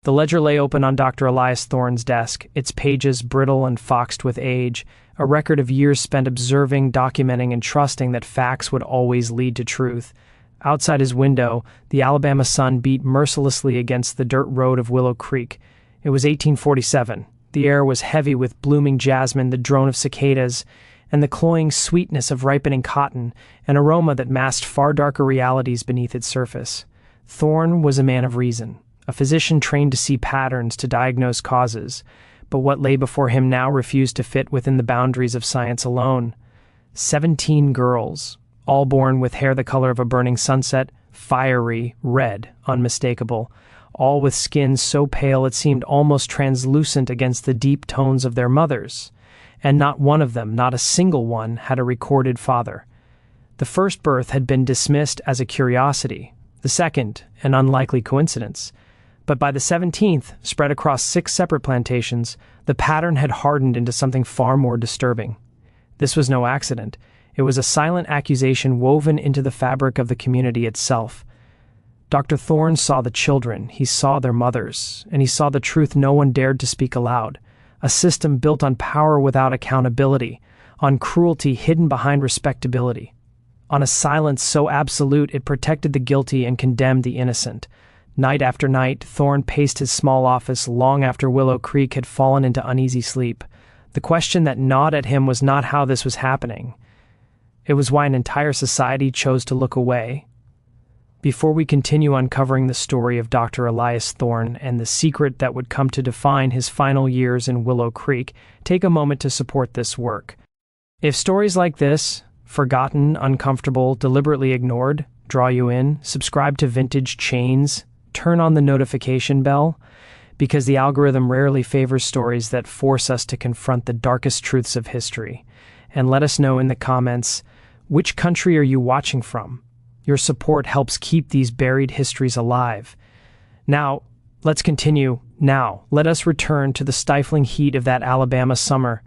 The ledger lay open on Dr. Elias Thorne's desk, its pages brittle and foxed with age, a record of years spent observing, documenting, and trusting that facts would always lead to truth. Outside his window, the Alabama sun beat mercilessly against the dirt road of Willow Creek. It was 1847. The air was heavy with blooming jasmine, the drone of cicadas, and the cloying sweetness of ripening cotton, an aroma that masked far darker realities beneath its surface. Thorne was a man of reason, a physician trained to see patterns, to diagnose causes, but what lay before him now refused to fit within the boundaries of science alone. 17 girls, all born with hair the color of a burning sunset, fiery, red, unmistakable, all with skin so pale it seemed almost translucent against the deep tones of their mothers, and not one of them, not a single one, had a recorded father. The first birth had been dismissed as a curiosity, the second, an unlikely coincidence. But by the 17th, spread across 6 separate plantations, the pattern had hardened into something far more disturbing. This was no accident. It was a silent accusation woven into the fabric of the community itself. Dr. Thorne saw the children, he saw their mothers, and he saw the truth no one dared to speak aloud. A system built on power without accountability, on cruelty hidden behind respectability, on a silence so absolute it protected the guilty and condemned the innocent. Night after night, Thorne paced his small office long after Willow Creek had fallen into uneasy sleep. The question that gnawed at him was not how this was happening. It was why an entire society chose to look away. Before we continue uncovering the story of Dr. Elias Thorne and the secret that would come to define his final years in Willow Creek, take a moment to support this work. If stories like this, forgotten, uncomfortable, deliberately ignored, draw you in, subscribe to Vintage Chains, turn on the notification bell, because the algorithm rarely favors stories that force us to confront the darkest truths of history. And let us know in the comments, which country are you watching from? Your support helps keep these buried histories alive. Now, let's continue. Now, let us return to the stifling heat of that Alabama summer,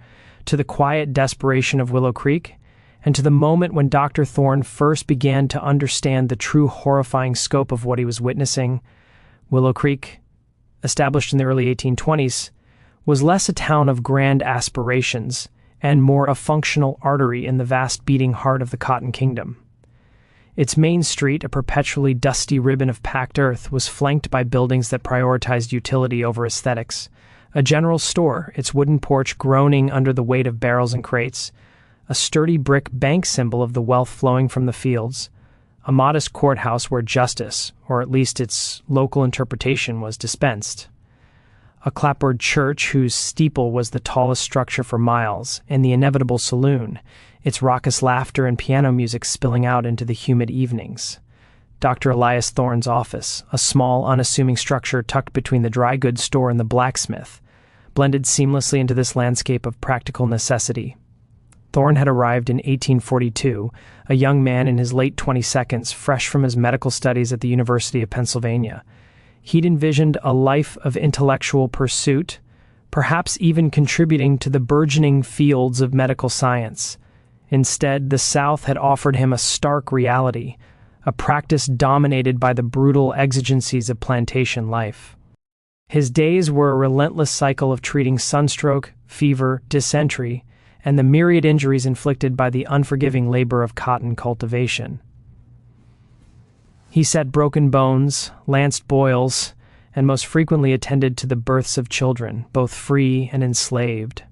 to the quiet desperation of Willow Creek, and to the moment when Dr. Thorne first began to understand the true horrifying scope of what he was witnessing. Willow Creek, established in the early 1820s, was less a town of grand aspirations and more a functional artery in the vast beating heart of the Cotton Kingdom. Its main street, a perpetually dusty ribbon of packed earth, was flanked by buildings that prioritized utility over aesthetics. A general store, its wooden porch groaning under the weight of barrels and crates, a sturdy brick bank symbol of the wealth flowing from the fields, a modest courthouse where justice, or at least its local interpretation, was dispensed, a clapboard church whose steeple was the tallest structure for miles, and the inevitable saloon, its raucous laughter and piano music spilling out into the humid evenings. Dr. Elias Thorne's office, a small, unassuming structure tucked between the dry goods store and the blacksmith, blended seamlessly into this landscape of practical necessity. Thorne had arrived in 1842, a young man in his late 22nd, fresh from his medical studies at the University of Pennsylvania. He'd envisioned a life of intellectual pursuit, perhaps even contributing to the burgeoning fields of medical science. Instead, the South had offered him a stark reality, a practice dominated by the brutal exigencies of plantation life. His days were a relentless cycle of treating sunstroke, fever, dysentery, and the myriad injuries inflicted by the unforgiving labor of cotton cultivation. He set broken bones, lanced boils, and most frequently attended to the births of children, both free and enslaved.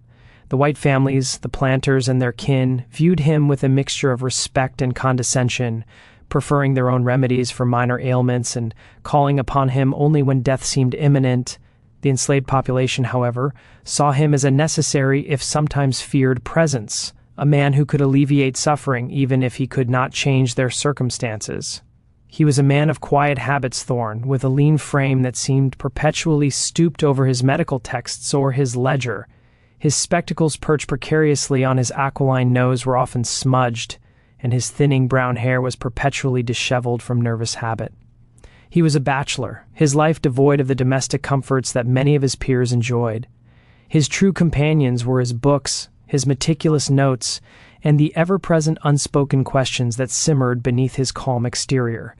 The white families, the planters, and their kin viewed him with a mixture of respect and condescension, preferring their own remedies for minor ailments and calling upon him only when death seemed imminent. The enslaved population, however, saw him as a necessary, if sometimes feared, presence, a man who could alleviate suffering even if he could not change their circumstances. He was a man of quiet habits, Thorne, with a lean frame that seemed perpetually stooped over his medical texts or his ledger. His spectacles perched precariously on his aquiline nose were often smudged, and his thinning brown hair was perpetually disheveled from nervous habit. He was a bachelor, his life devoid of the domestic comforts that many of his peers enjoyed. His true companions were his books, his meticulous notes, and the ever-present unspoken questions that simmered beneath his calm exterior.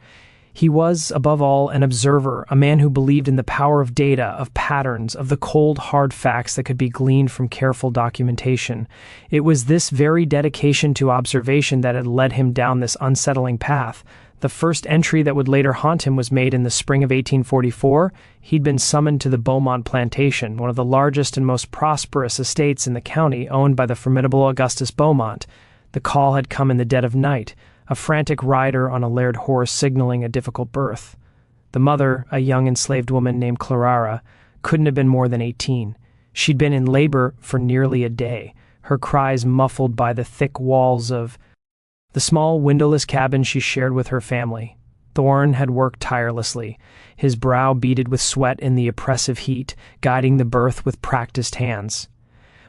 He was, above all, an observer, a man who believed in the power of data, of patterns, of the cold, hard facts that could be gleaned from careful documentation. It was this very dedication to observation that had led him down this unsettling path. The first entry that would later haunt him was made in the spring of 1844. He'd been summoned to the Beaumont plantation, one of the largest and most prosperous estates in the county, owned by the formidable Augustus Beaumont. The call had come in the dead of night, a frantic rider on a lared horse signaling a difficult birth. The mother, a young enslaved woman named Clara, couldn't have been more than 18. She'd been in labor for nearly a day, her cries muffled by the thick walls of the small windowless cabin she shared with her family. Thorne had worked tirelessly, his brow beaded with sweat in the oppressive heat, guiding the birth with practiced hands.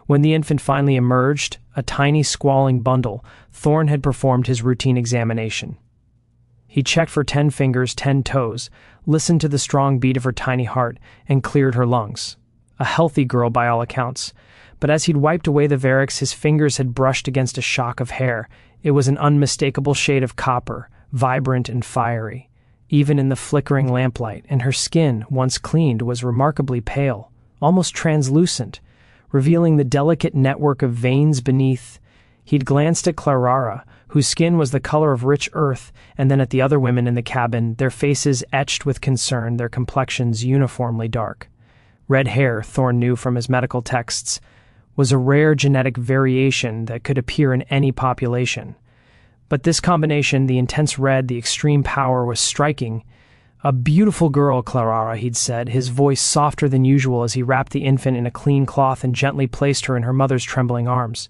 When the infant finally emerged, a tiny squalling bundle, Thorne had performed his routine examination. He checked for 10 fingers, 10 toes, listened to the strong beat of her tiny heart, and cleared her lungs. A healthy girl by all accounts, but as he'd wiped away the varix, his fingers had brushed against a shock of hair. It was an unmistakable shade of copper, vibrant and fiery, even in the flickering lamplight, and her skin, once cleaned, was remarkably pale, almost translucent, revealing the delicate network of veins beneath. He'd glanced at Clara, whose skin was the color of rich earth, and then at the other women in the cabin, their faces etched with concern, their complexions uniformly dark. Red hair, Thorne knew from his medical texts, was a rare genetic variation that could appear in any population. But this combination, the intense red, the extreme power, was striking. "A beautiful girl, Clara," he'd said, his voice softer than usual as he wrapped the infant in a clean cloth and gently placed her in her mother's trembling arms.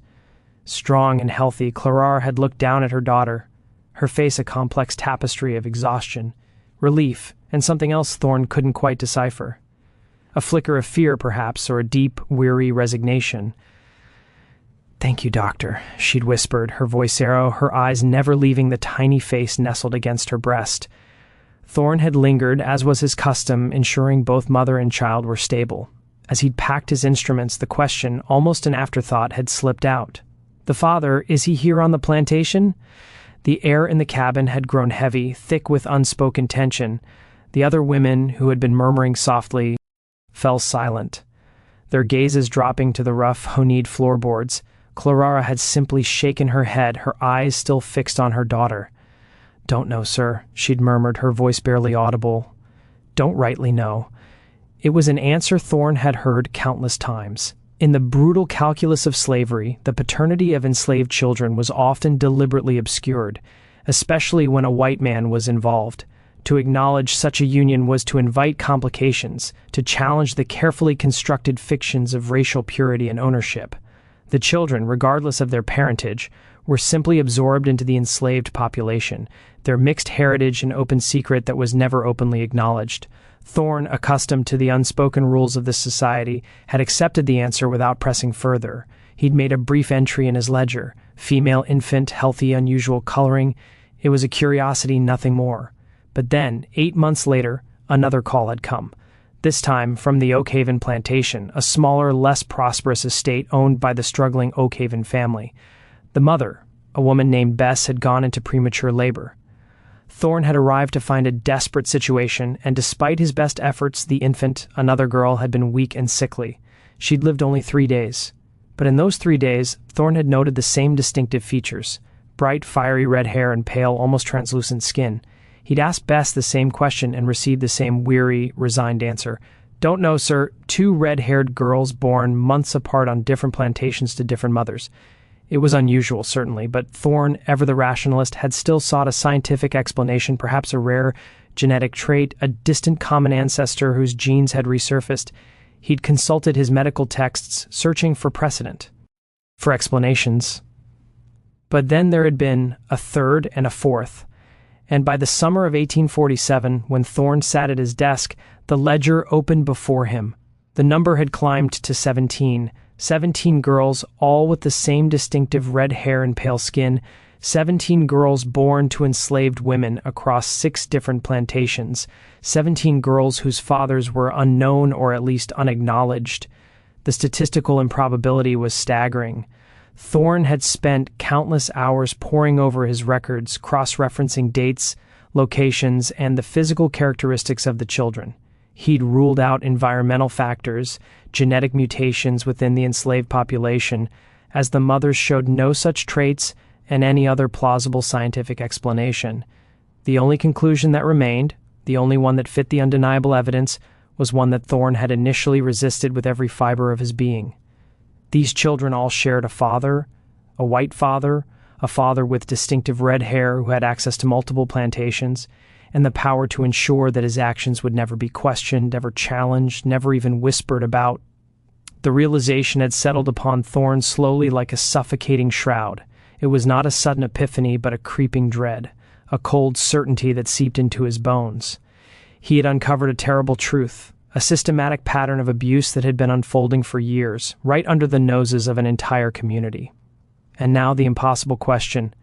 Strong and healthy, Clara had looked down at her daughter, her face a complex tapestry of exhaustion, relief, and something else Thorne couldn't quite decipher. A flicker of fear, perhaps, or a deep, weary resignation. "Thank you, doctor," she'd whispered, her voice arrow, her eyes never leaving the tiny face nestled against her breast. Thorne had lingered, as was his custom, ensuring both mother and child were stable. As he'd packed his instruments, the question, almost an afterthought, had slipped out. "The father, is he here on the plantation?" The air in the cabin had grown heavy, thick with unspoken tension. The other women, who had been murmuring softly, fell silent, their gazes dropping to the rough, honeyed floorboards. Clara had simply shaken her head, her eyes still fixed on her daughter. "Don't know, sir," she'd murmured, her voice barely audible. "Don't rightly know." It was an answer Thorne had heard countless times. In the brutal calculus of slavery, the paternity of enslaved children was often deliberately obscured, especially when a white man was involved. To acknowledge such a union was to invite complications, to challenge the carefully constructed fictions of racial purity and ownership. The children, regardless of their parentage, were simply absorbed into the enslaved population, their mixed heritage an open secret that was never openly acknowledged. Thorne, accustomed to the unspoken rules of this society, had accepted the answer without pressing further. He'd made a brief entry in his ledger. Female infant, healthy, unusual coloring. It was a curiosity, nothing more. But then, 8 months later, another call had come. This time from the Oakhaven plantation, a smaller, less prosperous estate owned by the struggling Oakhaven family. The mother, a woman named Bess, had gone into premature labor. Thorne had arrived to find a desperate situation, and despite his best efforts, the infant, another girl, had been weak and sickly. She'd lived only 3 days. But in those 3 days, Thorne had noted the same distinctive features: bright, fiery red hair and pale, almost translucent skin. He'd asked Bess the same question and received the same weary, resigned answer. "Don't know, sir. 2 red-haired girls born months apart on different plantations to different mothers." It was unusual, certainly, but Thorne, ever the rationalist, had still sought a scientific explanation, perhaps a rare genetic trait, a distant common ancestor whose genes had resurfaced. He'd consulted his medical texts, searching for precedent, for explanations. But then there had been a third and a fourth. And by the summer of 1847, when Thorne sat at his desk, the ledger opened before him. The number had climbed to 17. 17 girls, all with the same distinctive red hair and pale skin. 17 girls born to enslaved women across 6 different plantations. 17 girls whose fathers were unknown or at least unacknowledged. The statistical improbability was staggering. Thorne had spent countless hours poring over his records, cross-referencing dates, locations, and the physical characteristics of the children. He'd ruled out environmental factors, genetic mutations within the enslaved population, as the mothers showed no such traits and any other plausible scientific explanation. The only conclusion that remained, the only one that fit the undeniable evidence, was one that Thorne had initially resisted with every fiber of his being. These children all shared a father, a white father, a father with distinctive red hair who had access to multiple plantations, and the power to ensure that his actions would never be questioned, ever challenged, never even whispered about. The realization had settled upon Thorne slowly like a suffocating shroud. It was not a sudden epiphany, but a creeping dread, a cold certainty that seeped into his bones. He had uncovered a terrible truth, a systematic pattern of abuse that had been unfolding for years, right under the noses of an entire community. And now the impossible question: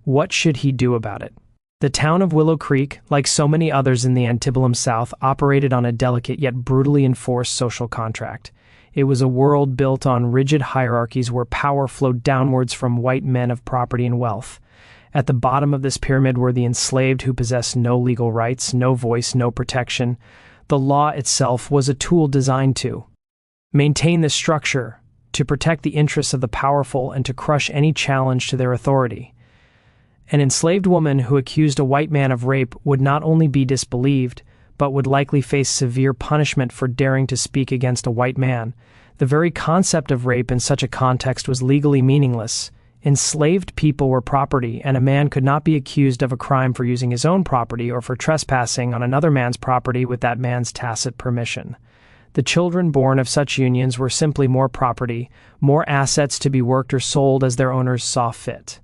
what should he do about it? The town of Willow Creek, like so many others in the Antebellum South, operated on a delicate yet brutally enforced social contract. It was a world built on rigid hierarchies where power flowed downwards from white men of property and wealth. At the bottom of this pyramid were the enslaved who possessed no legal rights, no voice, no protection. The law itself was a tool designed to maintain this structure, to protect the interests of the powerful, and to crush any challenge to their authority. An enslaved woman who accused a white man of rape would not only be disbelieved, but would likely face severe punishment for daring to speak against a white man. The very concept of rape in such a context was legally meaningless. Enslaved people were property, and a man could not be accused of a crime for using his own property or for trespassing on another man's property with that man's tacit permission. The children born of such unions were simply more property, more assets to be worked or sold as their owners saw fit.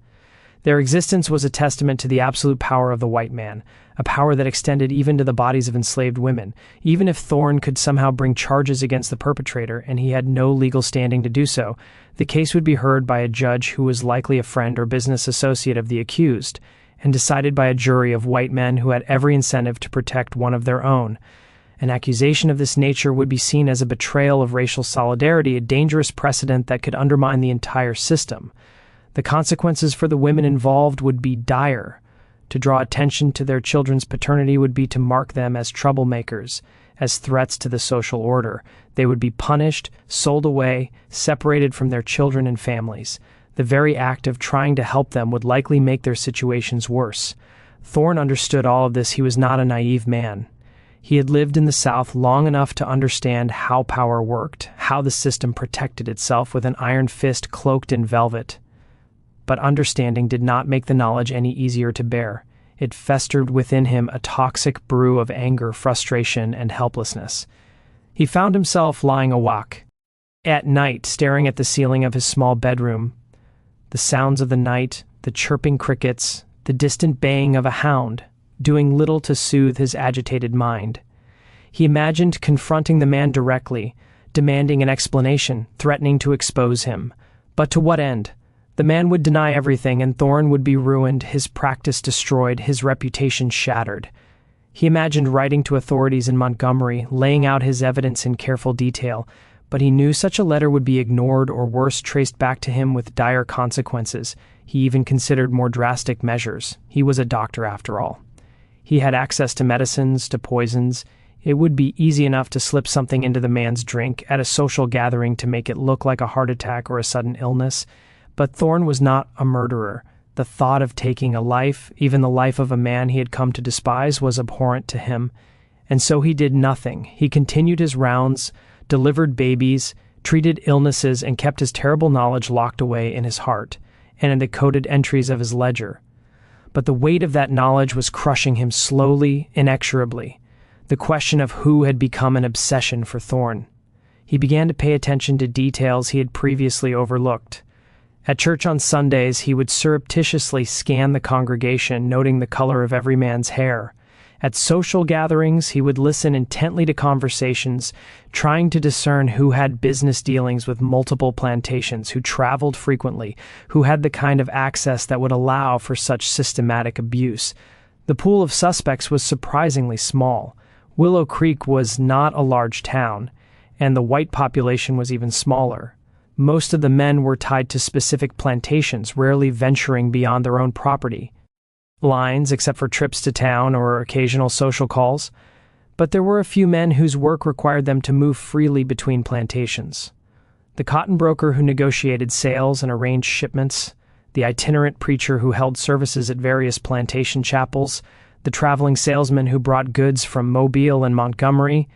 Their existence was a testament to the absolute power of the white man, a power that extended even to the bodies of enslaved women. Even if Thorne could somehow bring charges against the perpetrator, and he had no legal standing to do so, the case would be heard by a judge who was likely a friend or business associate of the accused, and decided by a jury of white men who had every incentive to protect one of their own. An accusation of this nature would be seen as a betrayal of racial solidarity, a dangerous precedent that could undermine the entire system. The consequences for the women involved would be dire. To draw attention to their children's paternity would be to mark them as troublemakers, as threats to the social order. They would be punished, sold away, separated from their children and families. The very act of trying to help them would likely make their situations worse. Thorne understood all of this. He was not a naive man. He had lived in the South long enough to understand how power worked, how the system protected itself with an iron fist cloaked in velvet. But understanding did not make the knowledge any easier to bear. It festered within him a toxic brew of anger, frustration, and helplessness. He found himself lying awake at night, staring at the ceiling of his small bedroom. The sounds of the night, the chirping crickets, the distant baying of a hound, doing little to soothe his agitated mind. He imagined confronting the man directly, demanding an explanation, threatening to expose him. But to what end? The man would deny everything, and Thorne would be ruined, his practice destroyed, his reputation shattered. He imagined writing to authorities in Montgomery, laying out his evidence in careful detail, but he knew such a letter would be ignored or worse, traced back to him with dire consequences. He even considered more drastic measures. He was a doctor, after all. He had access to medicines, to poisons. It would be easy enough to slip something into the man's drink at a social gathering to make it look like a heart attack or a sudden illness. But Thorne was not a murderer. The thought of taking a life, even the life of a man he had come to despise, was abhorrent to him. And so he did nothing. He continued his rounds, delivered babies, treated illnesses, and kept his terrible knowledge locked away in his heart and in the coded entries of his ledger. But the weight of that knowledge was crushing him slowly, inexorably. The question of who had become an obsession for Thorne. He began to pay attention to details he had previously overlooked. At church on Sundays, he would surreptitiously scan the congregation, noting the color of every man's hair. At social gatherings, he would listen intently to conversations, trying to discern who had business dealings with multiple plantations, who traveled frequently, who had the kind of access that would allow for such systematic abuse. The pool of suspects was surprisingly small. Willow Creek was not a large town, and the white population was even smaller. Most of the men were tied to specific plantations, rarely venturing beyond their own property. lines except for trips to town or occasional social calls, but there were a few men whose work required them to move freely between plantations. The cotton broker who negotiated sales and arranged shipments, the itinerant preacher who held services at various plantation chapels, the traveling salesman who brought goods from Mobile and Montgomery,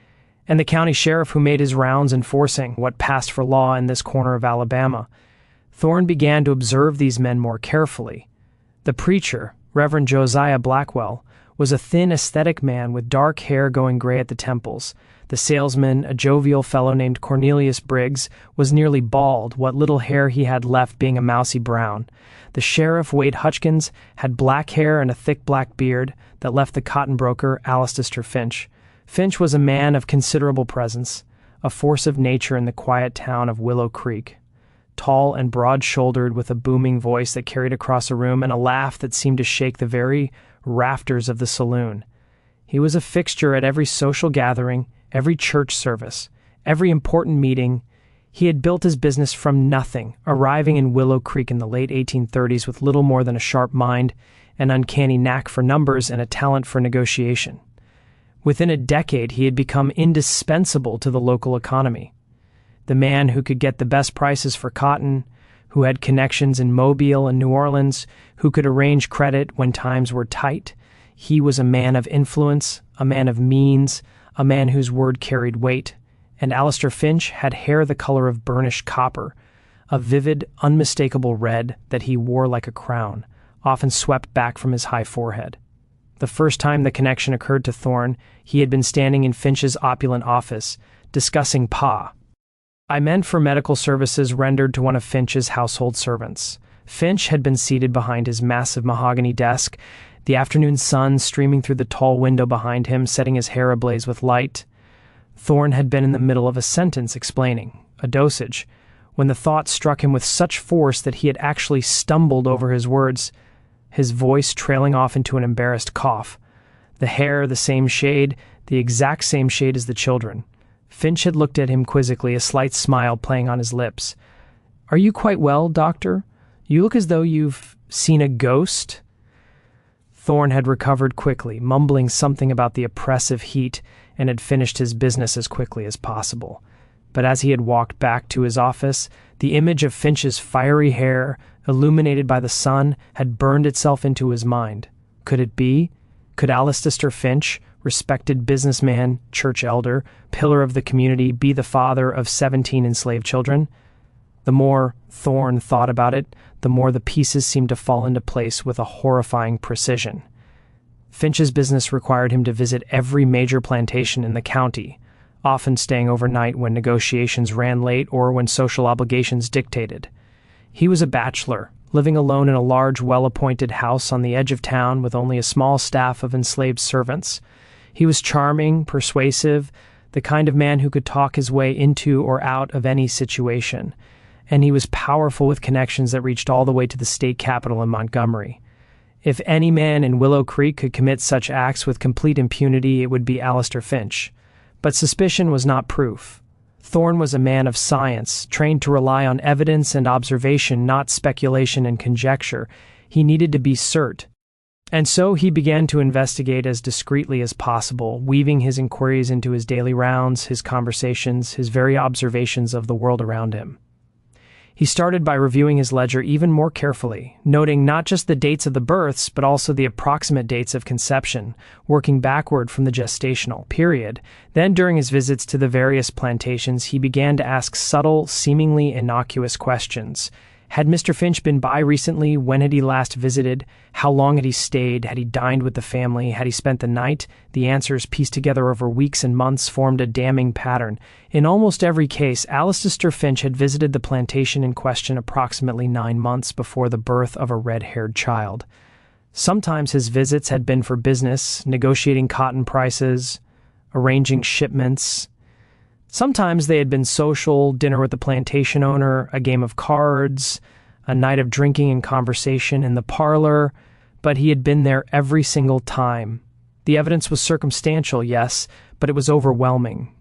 and the county sheriff who made his rounds enforcing what passed for law in this corner of Alabama. Thorne began to observe these men more carefully. The preacher, Reverend Josiah Blackwell, was a thin, aesthetic man with dark hair going gray at the temples. The salesman, a jovial fellow named Cornelius Briggs, was nearly bald, what little hair he had left being a mousy brown. The sheriff, Wade Hutchkins, had black hair and a thick black beard that left the cotton broker, Alistair Finch. Finch was a man of considerable presence, a force of nature in the quiet town of Willow Creek. Tall and broad-shouldered, with a booming voice that carried across a room and a laugh that seemed to shake the very rafters of the saloon. He was a fixture at every social gathering, every church service, every important meeting. He had built his business from nothing, arriving in Willow Creek in the late 1830s with little more than a sharp mind, an uncanny knack for numbers, and a talent for negotiation. Within a decade, he had become indispensable to the local economy. The man who could get the best prices for cotton, who had connections in Mobile and New Orleans, who could arrange credit when times were tight. He was a man of influence, a man of means, a man whose word carried weight. And Alistair Finch had hair the color of burnished copper, a vivid, unmistakable red that he wore like a crown, often swept back from his high forehead. The first time the connection occurred to Thorne, he had been standing in Finch's opulent office, discussing Pa. I meant for medical services rendered to one of Finch's household servants. Finch had been seated behind his massive mahogany desk, the afternoon sun streaming through the tall window behind him, setting his hair ablaze with light. Thorne had been in the middle of a sentence explaining a dosage, when the thought struck him with such force that he had actually stumbled over his words, his voice trailing off into an embarrassed cough. The hair the same shade, the exact same shade as the children. Finch had looked at him quizzically, a slight smile playing on his lips. "Are you quite well, doctor? You look as though you've seen a ghost." Thorne had recovered quickly, mumbling something about the oppressive heat, and had finished his business as quickly as possible. But as he had walked back to his office, the image of Finch's fiery hair, illuminated by the sun, had burned itself into his mind. Could it be? Could Alistair Finch, respected businessman, church elder, pillar of the community, be the father of 17 enslaved children? The more Thorne thought about it, the more the pieces seemed to fall into place with a horrifying precision. Finch's business required him to visit every major plantation in the county, often staying overnight when negotiations ran late or when social obligations dictated. He was a bachelor, living alone in a large, well-appointed house on the edge of town with only a small staff of enslaved servants. He was charming, persuasive, the kind of man who could talk his way into or out of any situation, and he was powerful with connections that reached all the way to the state capitol in Montgomery. If any man in Willow Creek could commit such acts with complete impunity, it would be Alistair Finch. But suspicion was not proof. Thorne was a man of science, trained to rely on evidence and observation, not speculation and conjecture. He needed to be certain. And so he began to investigate as discreetly as possible, weaving his inquiries into his daily rounds, his conversations, his very observations of the world around him. He started by reviewing his ledger even more carefully, noting not just the dates of the births, but also the approximate dates of conception, working backward from the gestational period. Then, during his visits to the various plantations, he began to ask subtle, seemingly innocuous questions. Had Mr. Finch been by recently? When had he last visited? How long had he stayed? Had he dined with the family? Had he spent the night? The answers, pieced together over weeks and months, formed a damning pattern. In almost every case, Alistair Finch had visited the plantation in question approximately 9 months before the birth of a red-haired child. Sometimes his visits had been for business, negotiating cotton prices, arranging shipments. Sometimes they had been social, dinner with the plantation owner, a game of cards, a night of drinking and conversation in the parlor, but he had been there every single time. The evidence was circumstantial, yes, but it was overwhelming.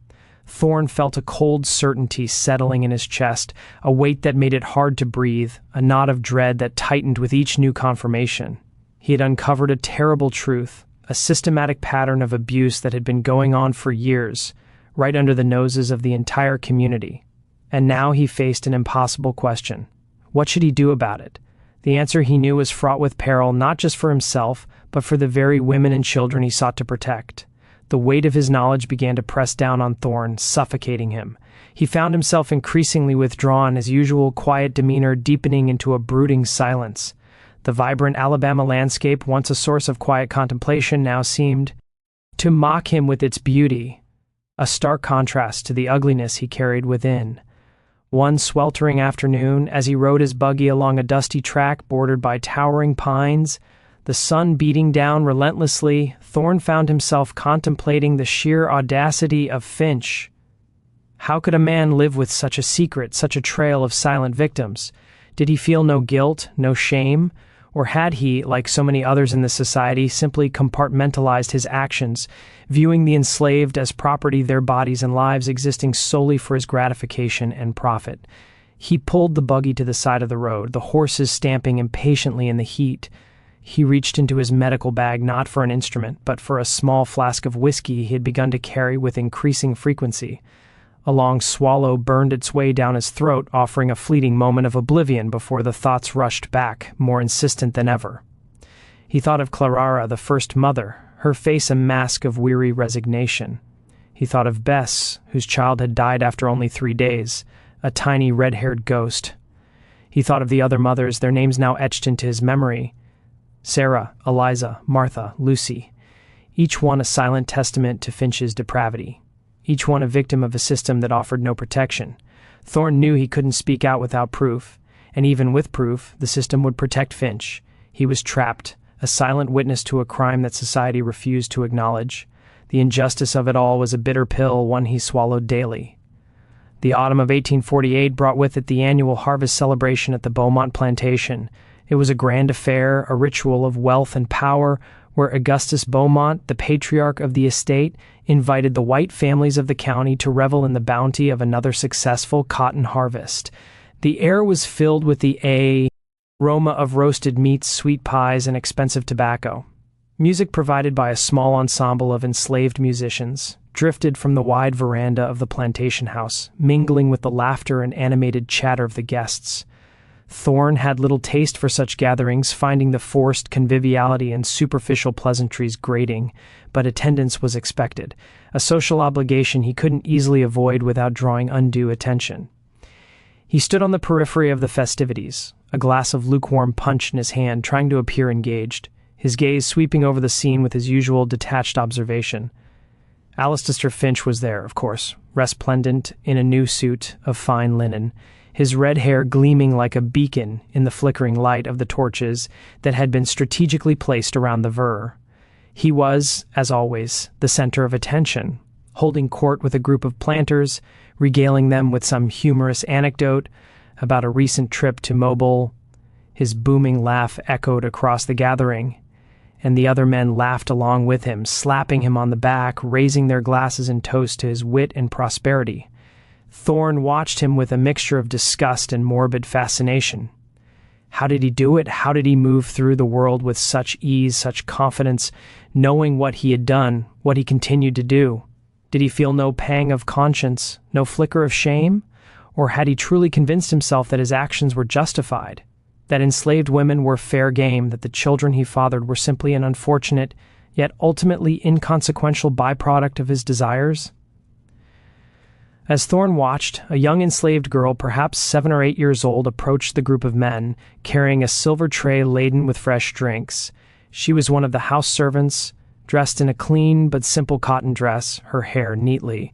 Thorne felt a cold certainty settling in his chest, a weight that made it hard to breathe, a knot of dread that tightened with each new confirmation. He had uncovered a terrible truth, a systematic pattern of abuse that had been going on for years, right under the noses of the entire community. And now he faced an impossible question. What should he do about it? The answer he knew was fraught with peril, not just for himself, but for the very women and children he sought to protect. The weight of his knowledge began to press down on Thorne, suffocating him. He found himself increasingly withdrawn, his usual quiet demeanor deepening into a brooding silence. The vibrant Alabama landscape, once a source of quiet contemplation, now seemed to mock him with its beauty, a stark contrast to the ugliness he carried within. One sweltering afternoon, as he rode his buggy along a dusty track bordered by towering pines, the sun beating down relentlessly, Thorne found himself contemplating the sheer audacity of Finch. How could a man live with such a secret, such a trail of silent victims? Did he feel no guilt, no shame? Or had he, like so many others in this society, simply compartmentalized his actions, viewing the enslaved as property, their bodies and lives existing solely for his gratification and profit? He pulled the buggy to the side of the road, the horses stamping impatiently in the heat. He reached into his medical bag not for an instrument, but for a small flask of whiskey he had begun to carry with increasing frequency. A long swallow burned its way down his throat, offering a fleeting moment of oblivion before the thoughts rushed back, more insistent than ever. He thought of Clara, the first mother, her face a mask of weary resignation. He thought of Bess, whose child had died after only 3 days, a tiny red-haired ghost. He thought of the other mothers, their names now etched into his memory. Sarah, Eliza, Martha, Lucy, each one a silent testament to Finch's depravity. Each one a victim of a system that offered no protection. Thorne knew he couldn't speak out without proof, and even with proof, the system would protect Finch. He was trapped, a silent witness to a crime that society refused to acknowledge. The injustice of it all was a bitter pill, one he swallowed daily. The autumn of 1848 brought with it the annual harvest celebration at the Beaumont plantation. It was a grand affair, a ritual of wealth and power, where Augustus Beaumont, the patriarch of the estate, invited the white families of the county to revel in the bounty of another successful cotton harvest. The air was filled with the aroma of roasted meats, sweet pies, and expensive tobacco. Music provided by a small ensemble of enslaved musicians drifted from the wide veranda of the plantation house, mingling with the laughter and animated chatter of the guests. Thorne had little taste for such gatherings, finding the forced conviviality and superficial pleasantries grating, but attendance was expected, a social obligation he couldn't easily avoid without drawing undue attention. He stood on the periphery of the festivities, a glass of lukewarm punch in his hand, trying to appear engaged, his gaze sweeping over the scene with his usual detached observation. Alistair Finch was there, of course, resplendent in a new suit of fine linen, his red hair gleaming like a beacon in the flickering light of the torches that had been strategically placed around the ver. He was, as always, the center of attention, holding court with a group of planters, regaling them with some humorous anecdote about a recent trip to Mobile. His booming laugh echoed across the gathering, and the other men laughed along with him, slapping him on the back, raising their glasses in toast to his wit and prosperity. Thorne watched him with a mixture of disgust and morbid fascination. How did he do it? How did he move through the world with such ease, such confidence, knowing what he had done, what he continued to do? Did he feel no pang of conscience, no flicker of shame? Or had he truly convinced himself that his actions were justified, that enslaved women were fair game, that the children he fathered were simply an unfortunate, yet ultimately inconsequential byproduct of his desires? As Thorne watched, a young enslaved girl, perhaps 7 or 8 years old, approached the group of men, carrying a silver tray laden with fresh drinks. She was one of the house servants, dressed in a clean but simple cotton dress, her hair neatly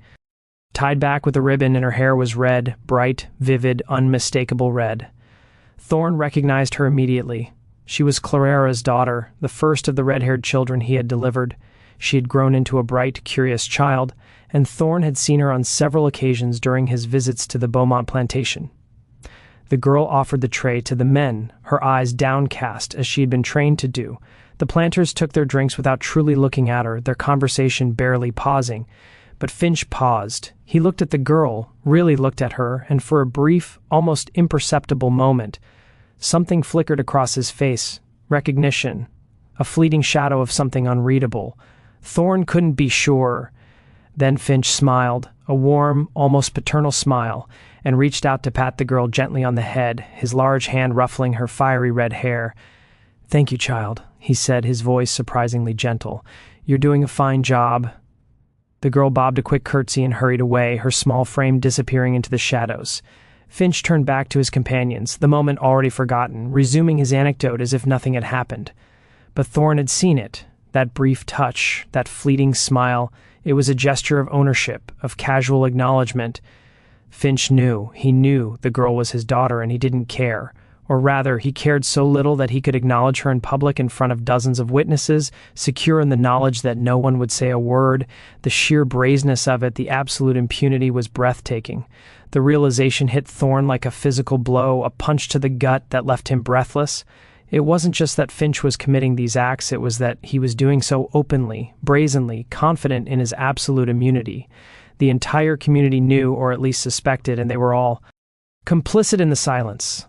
tied back with a ribbon, and her hair was red, bright, vivid, unmistakable red. Thorne recognized her immediately. She was Clara's daughter, the first of the red-haired children he had delivered. She had grown into a bright, curious child, and Thorne had seen her on several occasions during his visits to the Beaumont plantation. The girl offered the tray to the men, her eyes downcast as she had been trained to do. The planters took their drinks without truly looking at her, their conversation barely pausing. But Finch paused. He looked at the girl, really looked at her, and for a brief, almost imperceptible moment, something flickered across his face. Recognition. a fleeting shadow of something unreadable. Thorn couldn't be sure. Then Finch smiled, a warm, almost paternal smile, and reached out to pat the girl gently on the head, his large hand ruffling her fiery red hair. "Thank you, child," he said, his voice surprisingly gentle. "You're doing a fine job." The girl bobbed a quick curtsy and hurried away, her small frame disappearing into the shadows. Finch turned back to his companions, the moment already forgotten, resuming his anecdote as if nothing had happened. But Thorn had seen it, that brief touch, that fleeting smile. It was a gesture of ownership, of casual acknowledgement. Finch knew, he knew the girl was his daughter, and he didn't care. Or rather, he cared so little that he could acknowledge her in public in front of dozens of witnesses, secure in the knowledge that no one would say a word. The sheer brazenness of it, the absolute impunity, was breathtaking. The realization hit Thorn like a physical blow, a punch to the gut that left him breathless. It wasn't just that Finch was committing these acts, it was that he was doing so openly, brazenly, confident in his absolute immunity. The entire community knew, or at least suspected, and they were all complicit in the silence.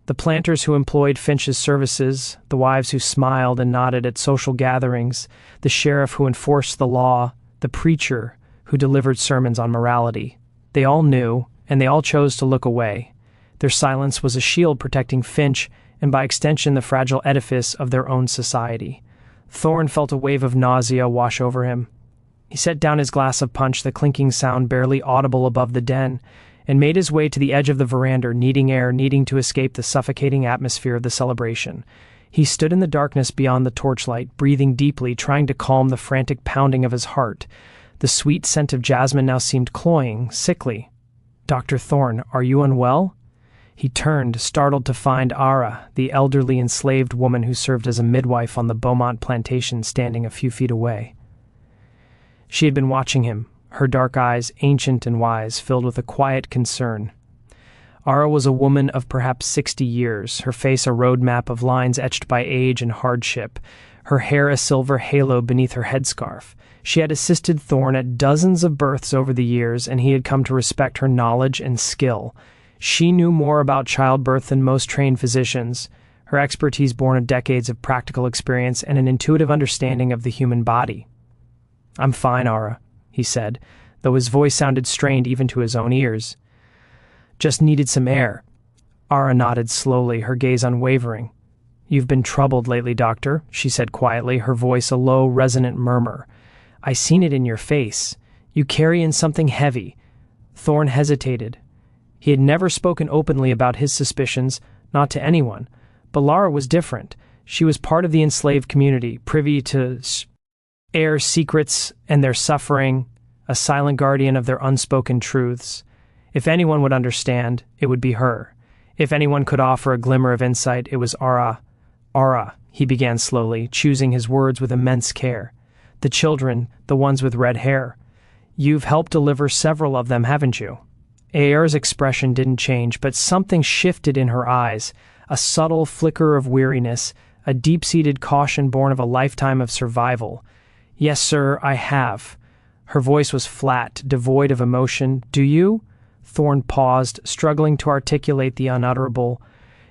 The planters who employed Finch's services, the wives who smiled and nodded at social gatherings, the sheriff who enforced the law, the preacher who delivered sermons on morality. They all knew, and they all chose to look away. Their silence was a shield protecting Finch, and by extension the fragile edifice of their own society. Thorn felt a wave of nausea wash over him. He set down his glass of punch, the clinking sound barely audible above the den, and made his way to the edge of the veranda, needing air, needing to escape the suffocating atmosphere of the celebration. He stood in the darkness beyond the torchlight, breathing deeply, trying to calm the frantic pounding of his heart. The sweet scent of jasmine now seemed cloying, sickly. "Dr. Thorn, are you unwell?" He turned, startled to find Ara, the elderly enslaved woman who served as a midwife on the Beaumont plantation, standing a few feet away. She had been watching him, her dark eyes, ancient and wise, filled with a quiet concern. Ara was a woman of perhaps 60 years, her face a roadmap of lines etched by age and hardship, her hair a silver halo beneath her headscarf. She had assisted Thorn at dozens of births over the years, and he had come to respect her knowledge and skill. She knew more about childbirth than most trained physicians, her expertise born of decades of practical experience and an intuitive understanding of the human body. "I'm fine, Ara," he said, though his voice sounded strained even to his own ears. "Just needed some air." Ara nodded slowly, her gaze unwavering. "You've been troubled lately, Doctor," she said quietly, her voice a low, resonant murmur. "I seen it in your face. You carry in something heavy." Thorn hesitated. He had never spoken openly about his suspicions, not to anyone. But Lara was different. She was part of the enslaved community, privy to heirs' secrets and their suffering, a silent guardian of their unspoken truths. If anyone would understand, it would be her. If anyone could offer a glimmer of insight, it was Ara. "Ara," he began slowly, choosing his words with immense care. "The children, the ones with red hair. You've helped deliver several of them, haven't you?" Ayer's expression didn't change, but something shifted in her eyes, a subtle flicker of weariness, a deep-seated caution born of a lifetime of survival. "Yes, sir, I have." Her voice was flat, devoid of emotion. "Do you?" Thorn paused, struggling to articulate the unutterable.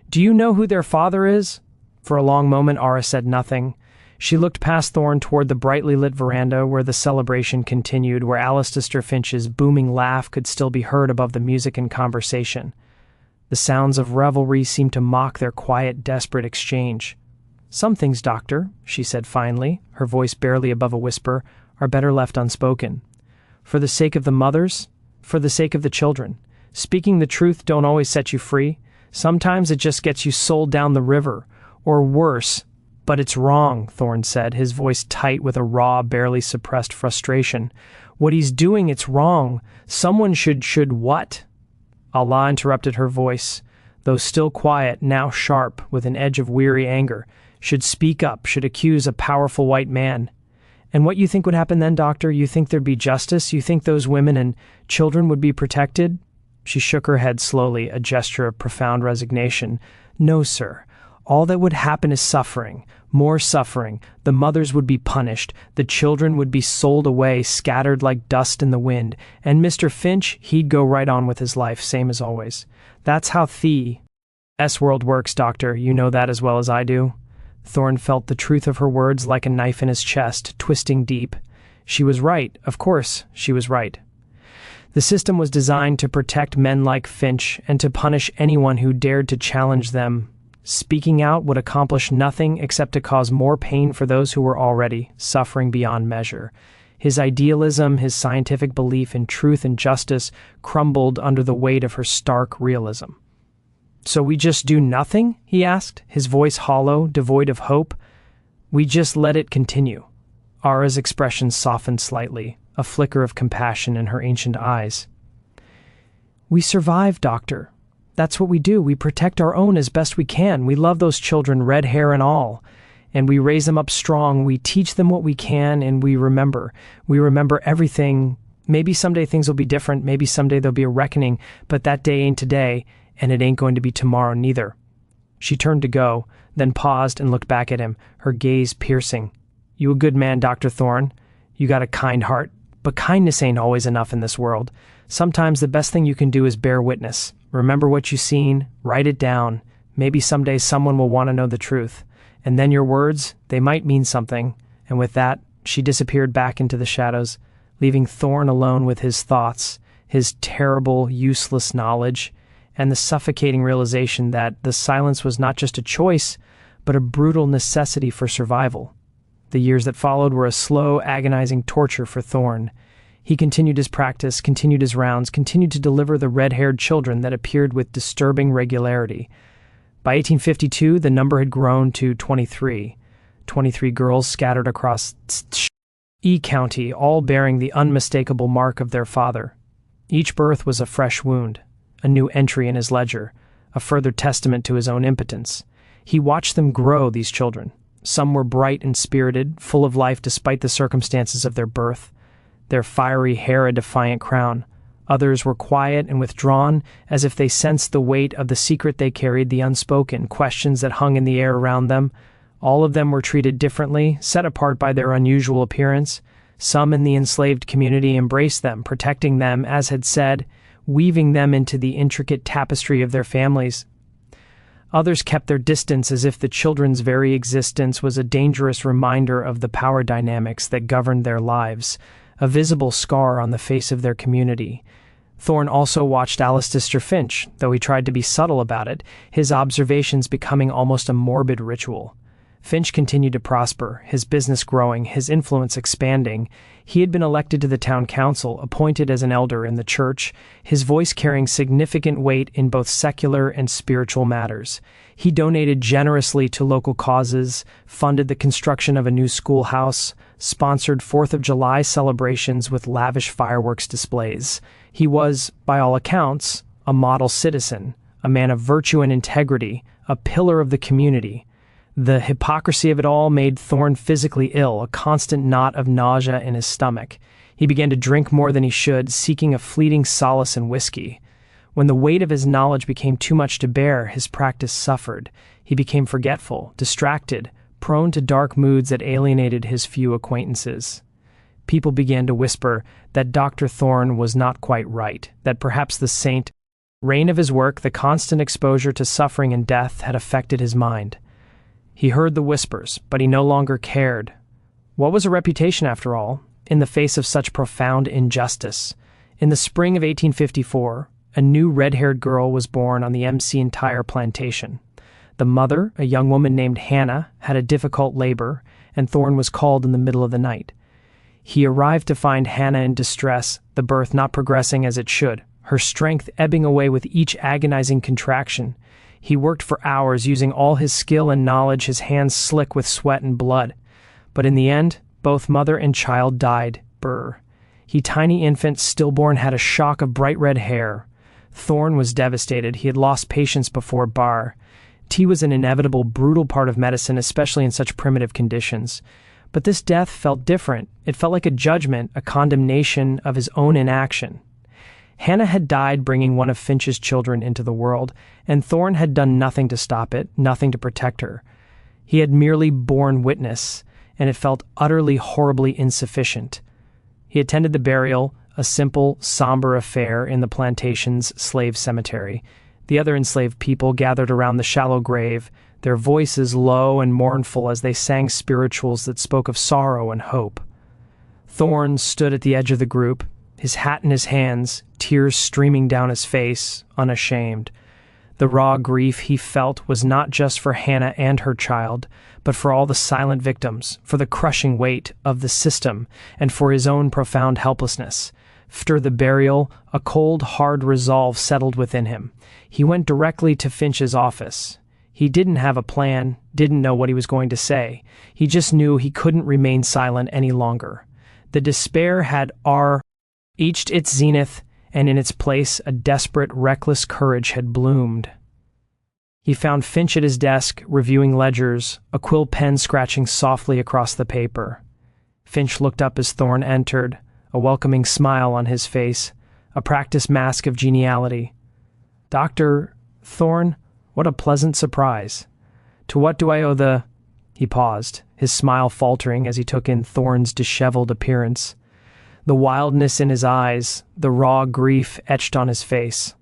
"Do you know who their father is?" For a long moment, Ara said nothing. She looked past Thorn toward the brightly lit veranda where the celebration continued, where Alistair Finch's booming laugh could still be heard above the music and conversation. The sounds of revelry seemed to mock their quiet, desperate exchange. "Some things, Doctor," she said finally, her voice barely above a whisper, "are better left unspoken. For the sake of the mothers, for the sake of the children. Speaking the truth don't always set you free. Sometimes it just gets you sold down the river, or worse." "But it's wrong," Thorn said, his voice tight with a raw, barely suppressed frustration. "What he's doing, it's wrong. Someone should what?" Allah interrupted her voice, though still quiet, now sharp, with an edge of weary anger. "Should speak up, should accuse a powerful white man." "And what you think would happen then, Doctor? You think there'd be justice? You think those women and children would be protected?" She shook her head slowly, a gesture of profound resignation. "No, sir. All that would happen is suffering, more suffering. The mothers would be punished, the children would be sold away, scattered like dust in the wind, and Mr. Finch, he'd go right on with his life, same as always. That's how the S world works, Doctor. You know that as well as I do." Thorne felt the truth of her words like a knife in his chest, twisting deep. She was right. Of course, she was right. The system was designed to protect men like Finch and to punish anyone who dared to challenge them. Speaking out would accomplish nothing except to cause more pain for those who were already suffering beyond measure. His idealism, his scientific belief in truth and justice crumbled under the weight of her stark realism. "So we just do nothing?" he asked, his voice hollow, devoid of hope. "We just let it continue." Ara's expression softened slightly, a flicker of compassion in her ancient eyes. "We survive, Doctor. That's what we do. We protect our own as best we can. We love those children, red hair and all. And we raise them up strong. We teach them what we can, and we remember. We remember everything. Maybe someday things will be different. Maybe someday there'll be a reckoning. But that day ain't today, and it ain't going to be tomorrow neither." She turned to go, then paused and looked back at him, her gaze piercing. "You a good man, Dr. Thorne. You got a kind heart. But kindness ain't always enough in this world. Sometimes the best thing you can do is bear witness. Remember what you've seen, write it down. Maybe someday someone will want to know the truth. And then your words, they might mean something." And with that, she disappeared back into the shadows, leaving Thorne alone with his thoughts, his terrible, useless knowledge, and the suffocating realization that the silence was not just a choice, but a brutal necessity for survival. The years that followed were a slow, agonizing torture for Thorne. He continued his practice, continued his rounds, continued to deliver the red-haired children that appeared with disturbing regularity. By 1852, the number had grown to 23. 23 girls scattered across E County, all bearing the unmistakable mark of their father. Each birth was a fresh wound, a new entry in his ledger, a further testament to his own impotence. He watched them grow, these children. Some were bright and spirited, full of life despite the circumstances of their birth, their fiery hair a defiant crown. Others were quiet and withdrawn, as if they sensed the weight of the secret they carried, the unspoken questions that hung in the air around them. All of them were treated differently, set apart by their unusual appearance. Some in the enslaved community embraced them, protecting them, as had said, weaving them into the intricate tapestry of their families. Others kept their distance as if the children's very existence was a dangerous reminder of the power dynamics that governed their lives, a visible scar on the face of their community. Thorne also watched Alistair Finch, though he tried to be subtle about it, his observations becoming almost a morbid ritual. Finch continued to prosper, his business growing, his influence expanding. He had been elected to the town council, appointed as an elder in the church, his voice carrying significant weight in both secular and spiritual matters. He donated generously to local causes, funded the construction of a new schoolhouse, sponsored 4th of July celebrations with lavish fireworks displays. He was, by all accounts, a model citizen, a man of virtue and integrity, a pillar of the community. The hypocrisy of it all made Thorne physically ill, a constant knot of nausea in his stomach. He began to drink more than he should, seeking a fleeting solace in whiskey. When the weight of his knowledge became too much to bear, his practice suffered. He became forgetful, distracted, prone to dark moods that alienated his few acquaintances. People began to whisper that Dr. Thorne was not quite right, that perhaps the reign of his work, the constant exposure to suffering and death, had affected his mind. He heard the whispers, but he no longer cared. What was a reputation, after all, in the face of such profound injustice? In the spring of 1854, a new red-haired girl was born on the MC entire plantation. The mother, a young woman named Hannah, had a difficult labor, and Thorne was called in the middle of the night. He arrived to find Hannah in distress, the birth not progressing as it should, her strength ebbing away with each agonizing contraction. He worked for hours, using all his skill and knowledge, his hands slick with sweat and blood. But in the end, both mother and child died. He, tiny infant, stillborn, had a shock of bright red hair. Thorne was devastated. He had lost patience before Tea was an inevitable, brutal part of medicine, especially in such primitive conditions. But this death felt different. It felt like a judgment, a condemnation of his own inaction. Hannah had died bringing one of Finch's children into the world, and Thorne had done nothing to stop it, nothing to protect her. He had merely borne witness, and it felt utterly, horribly insufficient. He attended the burial, a simple, somber affair in the plantation's slave cemetery. The other enslaved people gathered around the shallow grave, their voices low and mournful as they sang spirituals that spoke of sorrow and hope. Thorn stood at the edge of the group, his hat in his hands, tears streaming down his face, unashamed. The raw grief he felt was not just for Hannah and her child, but for all the silent victims, for the crushing weight of the system, and for his own profound helplessness. After the burial, a cold, hard resolve settled within him. He went directly to Finch's office. He didn't have a plan, didn't know what he was going to say. He just knew he couldn't remain silent any longer. The despair had reached its zenith, and in its place a desperate, reckless courage had bloomed. He found Finch at his desk, reviewing ledgers, a quill pen scratching softly across the paper. Finch looked up as Thorn entered, a welcoming smile on his face, a practiced mask of geniality. "Dr. Thorn, what a pleasant surprise. To what do I owe the—" He paused, his smile faltering as he took in Thorn's disheveled appearance. The wildness in his eyes, the raw grief etched on his face.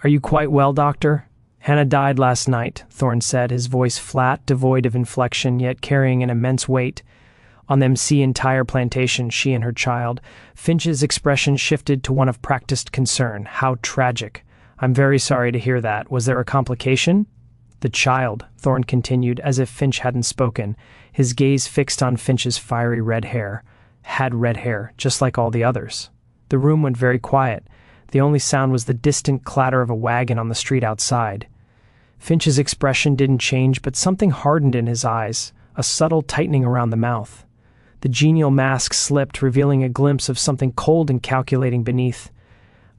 "Are you quite well, Doctor? Hannah died last night," Thorn said, his voice flat, devoid of inflection, yet carrying an immense weight. "On them entire plantation, she and her child." Finch's expression shifted to one of practiced concern. "How tragic. I'm very sorry to hear that. Was there a complication?" "The child," Thorn continued, as if Finch hadn't spoken, his gaze fixed on Finch's fiery red hair. Had red hair, just like all the others. The room went very quiet. The only sound was the distant clatter of a wagon on the street outside. Finch's expression didn't change, but something hardened in his eyes, a subtle tightening around the mouth. The genial mask slipped, revealing a glimpse of something cold and calculating beneath.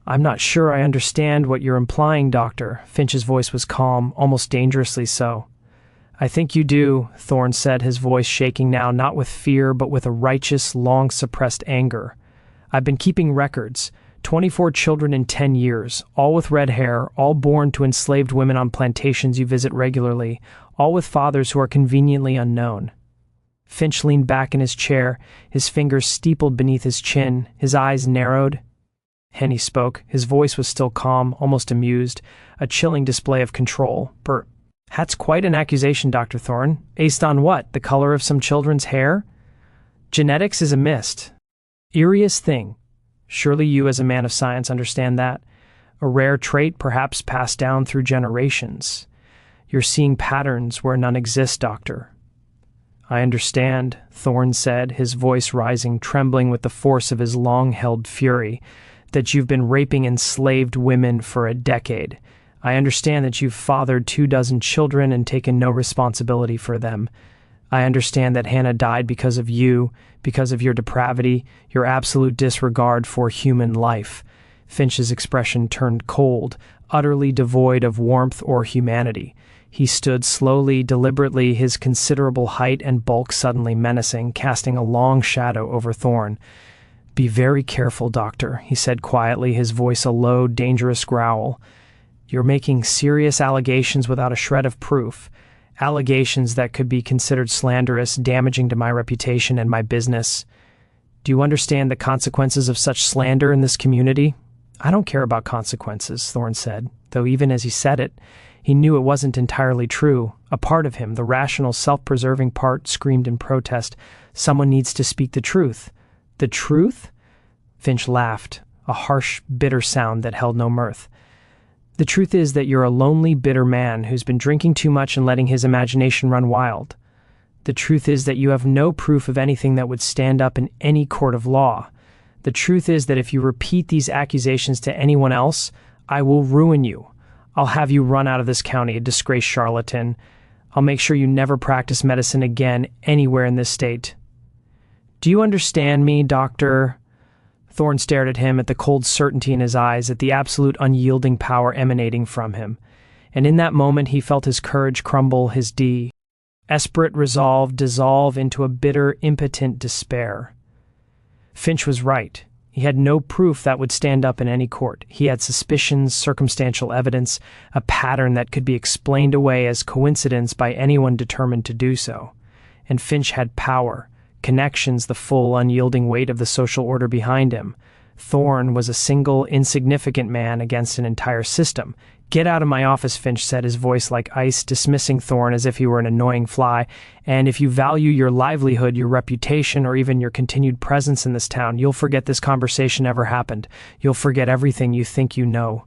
"I'm not sure I understand what you're implying, Doctor." Finch's voice was calm, almost dangerously so. "I think you do," Thorn said, his voice shaking now, not with fear, but with a righteous, long-suppressed anger. "I've been keeping records. 24 children in 10 years, all with red hair, all born to enslaved women on plantations you visit regularly, all with fathers who are conveniently unknown." Finch leaned back in his chair, his fingers steepled beneath his chin, his eyes narrowed. Henny spoke. His voice was still calm, almost amused, a chilling display of control. "That's quite an accusation, Dr. Thorn. Based on what? The color of some children's hair? Genetics is a mist. Eeriest thing. Surely you, as a man of science, understand that. A rare trait, perhaps passed down through generations. You're seeing patterns where none exist, Doctor." "I understand," Thorn said, his voice rising, trembling with the force of his long-held fury, "that you've been raping enslaved women for a decade. I understand that you've fathered 24 children and taken no responsibility for them. I understand that Hannah died because of you, because of your depravity, your absolute disregard for human life." Finch's expression turned cold, utterly devoid of warmth or humanity. He stood slowly, deliberately, his considerable height and bulk suddenly menacing, casting a long shadow over Thorn. "Be very careful, Doctor," he said quietly, his voice a low, dangerous growl. "You're making serious allegations without a shred of proof. Allegations that could be considered slanderous, damaging to my reputation and my business. Do you understand the consequences of such slander in this community?" "I don't care about consequences," Thorn said, though even as he said it, he knew it wasn't entirely true. A part of him, the rational, self-preserving part, screamed in protest. "Someone needs to speak the truth." "The truth?" Finch laughed, a harsh, bitter sound that held no mirth. "The truth is that you're a lonely, bitter man who's been drinking too much and letting his imagination run wild. The truth is that you have no proof of anything that would stand up in any court of law. The truth is that if you repeat these accusations to anyone else, I will ruin you. I'll have you run out of this county, a disgraced charlatan. I'll make sure you never practice medicine again anywhere in this state. Do you understand me, Doctor?" Thorn stared at him, at the cold certainty in his eyes, at the absolute unyielding power emanating from him. And in that moment he felt his courage crumble, his desperate resolve dissolve into a bitter, impotent despair. Finch was right. He had no proof that would stand up in any court. He had suspicions, circumstantial evidence, a pattern that could be explained away as coincidence by anyone determined to do so. And Finch had power, connections, the full, unyielding weight of the social order behind him. Thorne was a single, insignificant man against an entire system. "Get out of my office," Finch said, his voice like ice, dismissing Thorne as if he were an annoying fly. "And if you value your livelihood, your reputation, or even your continued presence in this town, you'll forget this conversation ever happened. You'll forget everything you think you know."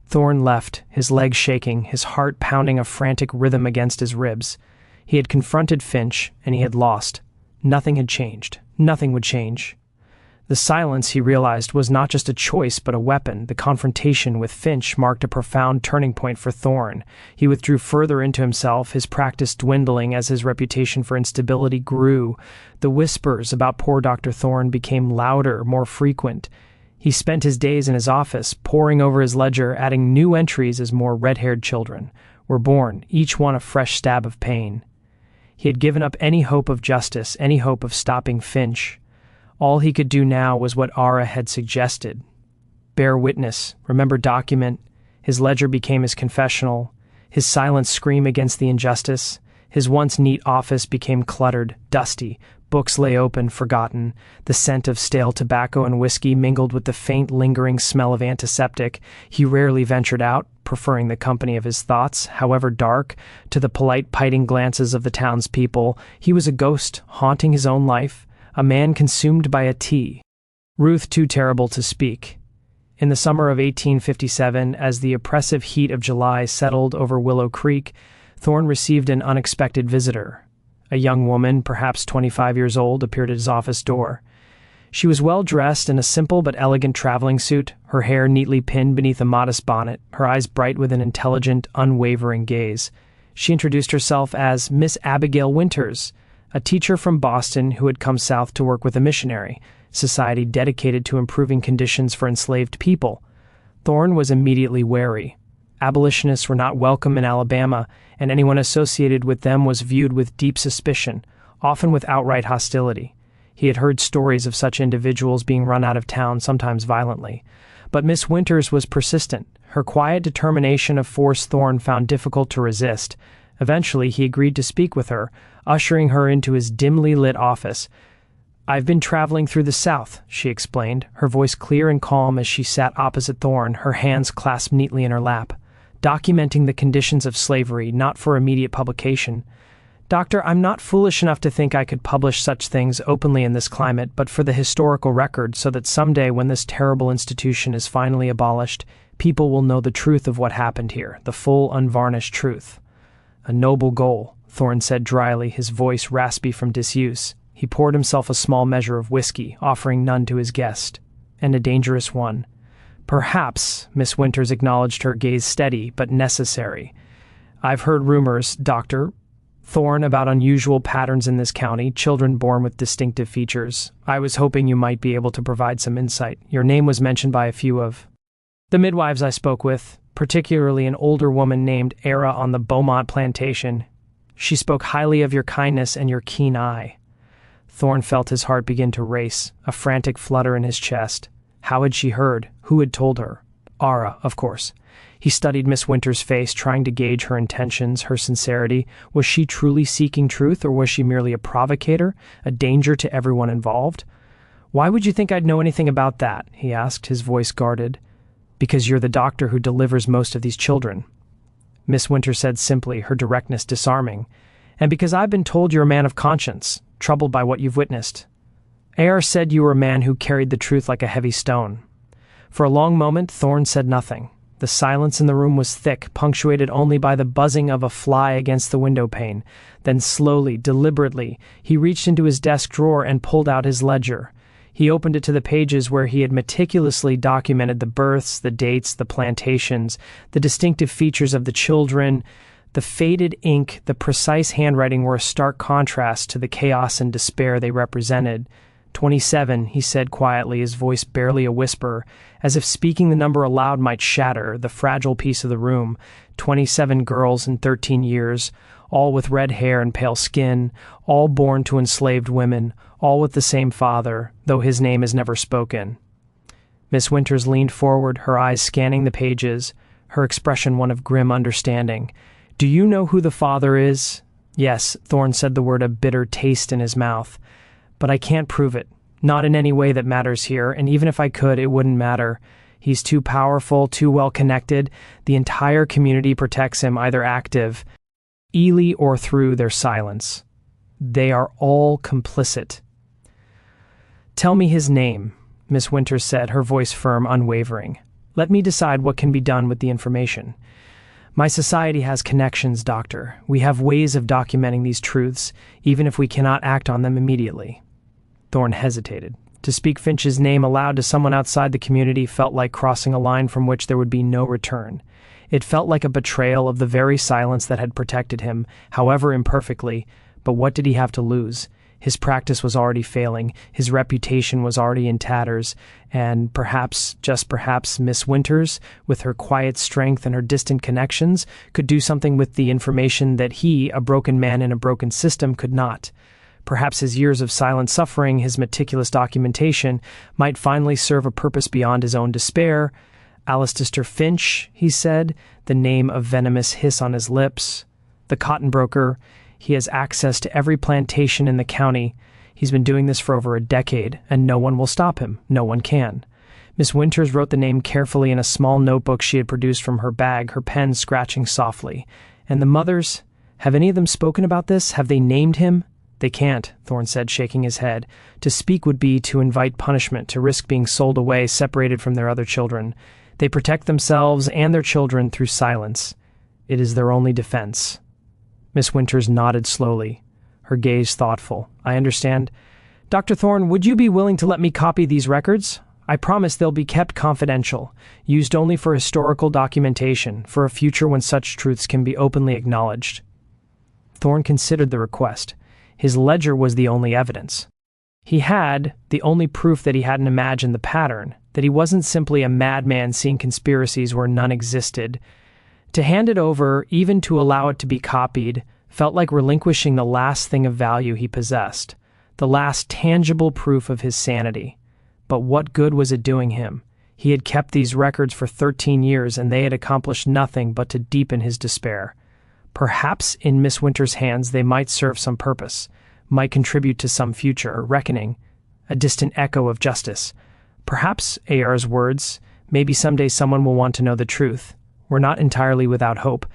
Thorne left, his legs shaking, his heart pounding a frantic rhythm against his ribs. He had confronted Finch, and he had lost. Nothing had changed. Nothing would change. The silence, he realized, was not just a choice but a weapon. The confrontation with Finch marked a profound turning point for Thorne. He withdrew further into himself, his practice dwindling as his reputation for instability grew. The whispers about poor Dr. Thorne became louder, more frequent. He spent his days in his office, poring over his ledger, adding new entries as more red-haired children were born, each one a fresh stab of pain. He had given up any hope of justice, any hope of stopping Finch. All he could do now was what Ara had suggested. Bear witness, remember, document. His ledger became his confessional, his silent scream against the injustice. His once neat office became cluttered, dusty. Books lay open, forgotten. The scent of stale tobacco and whiskey mingled with the faint, lingering smell of antiseptic. He rarely ventured out, preferring the company of his thoughts, however dark, to the polite, piting glances of the townspeople. He was a ghost, haunting his own life. A man consumed by a tea. Ruth too terrible to speak. In the summer of 1857, as the oppressive heat of July settled over Willow Creek, Thorne received an unexpected visitor. A young woman, perhaps 25 years old, appeared at his office door. She was well dressed in a simple but elegant traveling suit, her hair neatly pinned beneath a modest bonnet, her eyes bright with an intelligent, unwavering gaze. She introduced herself as Miss Abigail Winters, a teacher from Boston who had come south to work with a missionary society dedicated to improving conditions for enslaved people. Thorne was immediately wary. Abolitionists were not welcome in Alabama, and anyone associated with them was viewed with deep suspicion, often with outright hostility. He had heard stories of such individuals being run out of town, sometimes violently. But Miss Winters was persistent. Her quiet determination of force Thorne found difficult to resist. Eventually, he agreed to speak with her, ushering her into his dimly lit office. "I've been traveling through the South," she explained, her voice clear and calm as she sat opposite Thorne, her hands clasped neatly in her lap, "documenting the conditions of slavery, not for immediate publication. Doctor, I'm not foolish enough to think I could publish such things openly in this climate, but for the historical record, so that someday when this terrible institution is finally abolished, people will know the truth of what happened here, the full, unvarnished truth." "A noble goal," Thorne said dryly, his voice raspy from disuse. He poured himself a small measure of whiskey, offering none to his guest. "And a dangerous one." "Perhaps," Miss Winters acknowledged, her gaze steady, "but necessary. I've heard rumors, Dr. Thorne, about unusual patterns in this county, children born with distinctive features. I was hoping you might be able to provide some insight. Your name was mentioned by a few of the midwives I spoke with, particularly an older woman named Ara on the Beaumont plantation. She spoke highly of your kindness and your keen eye." Thorne felt his heart begin to race, a frantic flutter in his chest. How had she heard? Who had told her? Ara, of course. He studied Miss Winters' face, trying to gauge her intentions, her sincerity. Was she truly seeking truth, or was she merely a provocator, a danger to everyone involved? "Why would you think I'd know anything about that?" he asked, his voice guarded. "Because you're the doctor who delivers most of these children," Miss Winters said simply, her directness disarming. "And because I've been told you're a man of conscience, troubled by what you've witnessed." AR said you were a man who carried the truth like a heavy stone. For a long moment, Thorne said nothing. The silence in the room was thick, punctuated only by the buzzing of a fly against the window pane. Then slowly, deliberately, he reached into his desk drawer and pulled out his ledger. He opened it to the pages where he had meticulously documented the births, the dates, the plantations, the distinctive features of the children. The faded ink, the precise handwriting were a stark contrast to the chaos and despair they represented. 27, he said quietly, his voice barely a whisper, as if speaking the number aloud might shatter the fragile peace of the room. 27 girls in 13 years, all with red hair and pale skin, all born to enslaved women, all with the same father, though his name is never spoken. Miss Winters leaned forward, her eyes scanning the pages, her expression one of grim understanding. "Do you know who the father is?" "Yes," Thorne said, the word a bitter taste in his mouth. "But I can't prove it. Not in any way that matters here, and even if I could, it wouldn't matter. He's too powerful, too well connected. The entire community protects him, either actively or through their silence. They are all complicit. Tell me his name, Miss Winters said, her voice firm, unwavering. Let me decide what can be done with the information. My society has connections, Doctor. We have ways of documenting these truths, even if we cannot act on them immediately. Thorne hesitated. To speak Finch's name aloud to someone outside the community felt like crossing a line from which there would be no return. It felt like a betrayal of the very silence that had protected him, however imperfectly, but what did he have to lose? His practice was already failing, his reputation was already in tatters, and perhaps, just perhaps, Miss Winters, with her quiet strength and her distant connections, could do something with the information that he, a broken man in a broken system, could not. Perhaps his years of silent suffering, his meticulous documentation, might finally serve a purpose beyond his own despair. Alistair Finch, he said, the name a venomous hiss on his lips. The cotton broker. He has access to every plantation in the county. He's been doing this for over a decade, and no one will stop him. No one can. Miss Winters wrote the name carefully in a small notebook she had produced from her bag, her pen scratching softly. And the mothers? Have any of them spoken about this? Have they named him? They can't, Thorne said, shaking his head. To speak would be to invite punishment, to risk being sold away, separated from their other children. They protect themselves and their children through silence. It is their only defense. Miss Winters nodded slowly, her gaze thoughtful. I understand. Dr. Thorne, would you be willing to let me copy these records? I promise they'll be kept confidential, used only for historical documentation, for a future when such truths can be openly acknowledged. Thorne considered the request. His ledger was the only evidence. He had the only proof that he hadn't imagined the pattern, that he wasn't simply a madman seeing conspiracies where none existed. To hand it over, even to allow it to be copied, felt like relinquishing the last thing of value he possessed, the last tangible proof of his sanity. But what good was it doing him? He had kept these records for 13 years, and they had accomplished nothing but to deepen his despair. Perhaps in Miss Winters' hands they might serve some purpose, might contribute to some future reckoning, a distant echo of justice. Perhaps, AR's words, maybe someday someone will want to know the truth. We're not entirely without hope.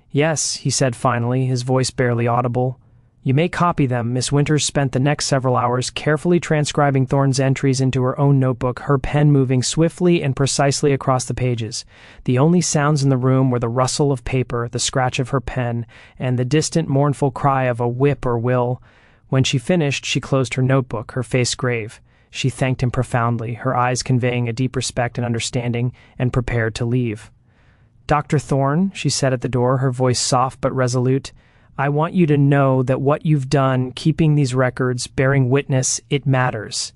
Yes, he said finally, his voice barely audible. You may copy them. Miss Winters spent the next several hours carefully transcribing Thorne's entries into her own notebook, her pen moving swiftly and precisely across the pages. The only sounds in the room were the rustle of paper, the scratch of her pen, and the distant mournful cry of a whip or will. When she finished, she closed her notebook, her face grave. She thanked him profoundly, her eyes conveying a deep respect and understanding, and prepared to leave. Dr. Thorne, she said at the door, her voice soft but resolute, I want you to know that what you've done, keeping these records, bearing witness, it matters.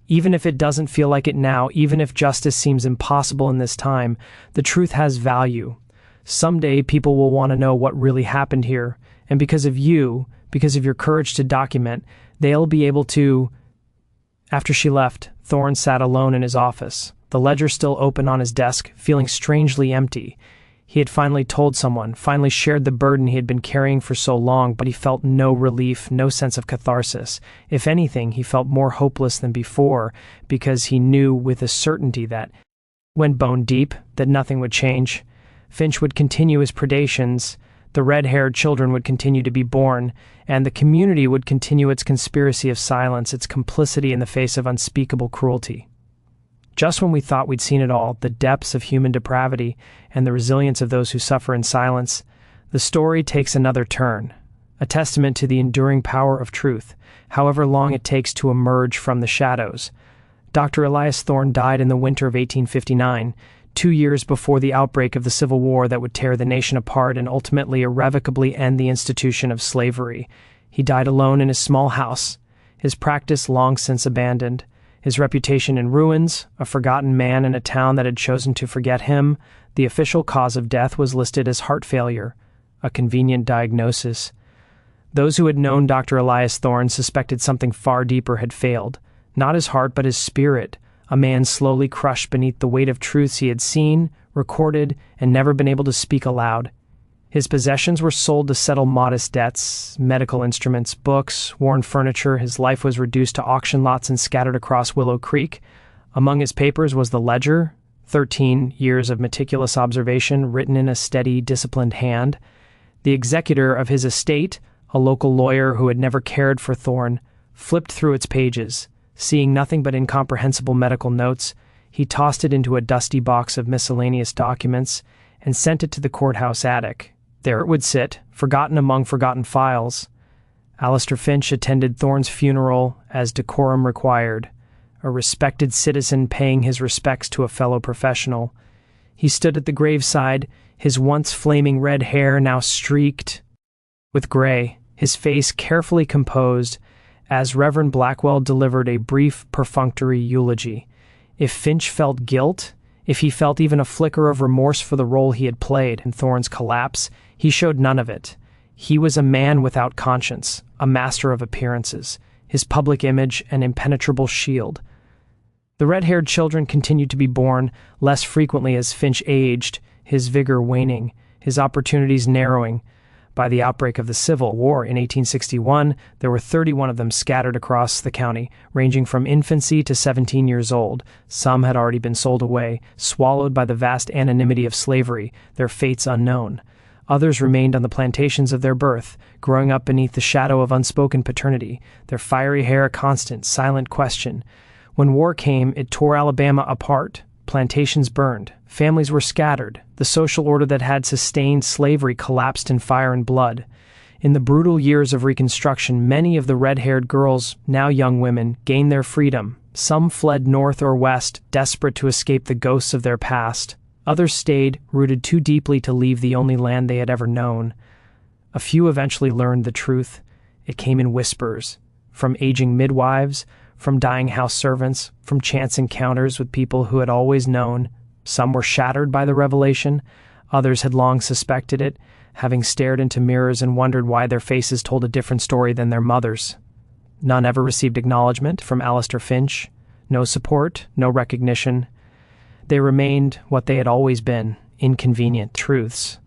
Even if it doesn't feel like it now, even if justice seems impossible in this time, the truth has value. Someday people will want to know what really happened here, and because of you, because of your courage to document, they'll be able to... After she left, Thorne sat alone in his office, the ledger still open on his desk, feeling strangely empty. He had finally told someone, finally shared the burden he had been carrying for so long, but he felt no relief, no sense of catharsis. If anything, he felt more hopeless than before, because he knew with a certainty that, when bone deep, that nothing would change. Finch would continue his predations, the red-haired children would continue to be born, and the community would continue its conspiracy of silence, its complicity in the face of unspeakable cruelty. Just when we thought we'd seen it all, the depths of human depravity and the resilience of those who suffer in silence, the story takes another turn, a testament to the enduring power of truth, however long it takes to emerge from the shadows. Dr. Elias Thorne died in the winter of 1859, 2 years before the outbreak of the Civil War that would tear the nation apart and ultimately irrevocably end the institution of slavery. He died alone in his small house, his practice long since abandoned, his reputation in ruins, a forgotten man in a town that had chosen to forget him. The official cause of death was listed as heart failure, a convenient diagnosis. Those who had known Dr. Elias Thorne suspected something far deeper had failed, not his heart but his spirit, a man slowly crushed beneath the weight of truths he had seen, recorded, and never been able to speak aloud. His possessions were sold to settle modest debts, medical instruments, books, worn furniture. His life was reduced to auction lots and scattered across Willow Creek. Among his papers was the ledger, 13 years of meticulous observation written in a steady, disciplined hand. The executor of his estate, a local lawyer who had never cared for Thorne, flipped through its pages. Seeing nothing but incomprehensible medical notes, he tossed it into a dusty box of miscellaneous documents and sent it to the courthouse attic. There it would sit, forgotten among forgotten files. Alistair Finch attended Thorne's funeral as decorum required, a respected citizen paying his respects to a fellow professional. He stood at the graveside, his once flaming red hair now streaked with gray, his face carefully composed, as Reverend Blackwell delivered a brief, perfunctory eulogy. If Finch felt guilt, if he felt even a flicker of remorse for the role he had played in Thorne's collapse, he showed none of it. He was a man without conscience, a master of appearances, his public image an impenetrable shield. The red-haired children continued to be born less frequently as Finch aged, his vigor waning, his opportunities narrowing. By the outbreak of the Civil War in 1861, there were 31 of them scattered across the county, ranging from infancy to 17 years old. Some had already been sold away, swallowed by the vast anonymity of slavery, their fates unknown. Others remained on the plantations of their birth, growing up beneath the shadow of unspoken paternity, their fiery hair a constant, silent question. When war came, it tore Alabama apart. Plantations burned. Families were scattered. The social order that had sustained slavery collapsed in fire and blood. In the brutal years of Reconstruction, many of the red-haired girls, now young women, gained their freedom. Some fled north or west, desperate to escape the ghosts of their past. Others stayed, rooted too deeply to leave the only land they had ever known. A few eventually learned the truth. It came in whispers, from aging midwives, from dying house servants, from chance encounters with people who had always known. Some were shattered by the revelation, others had long suspected it, having stared into mirrors and wondered why their faces told a different story than their mothers'. None ever received acknowledgement from Alistair Finch, no support, no recognition. They remained what they had always been, inconvenient truths.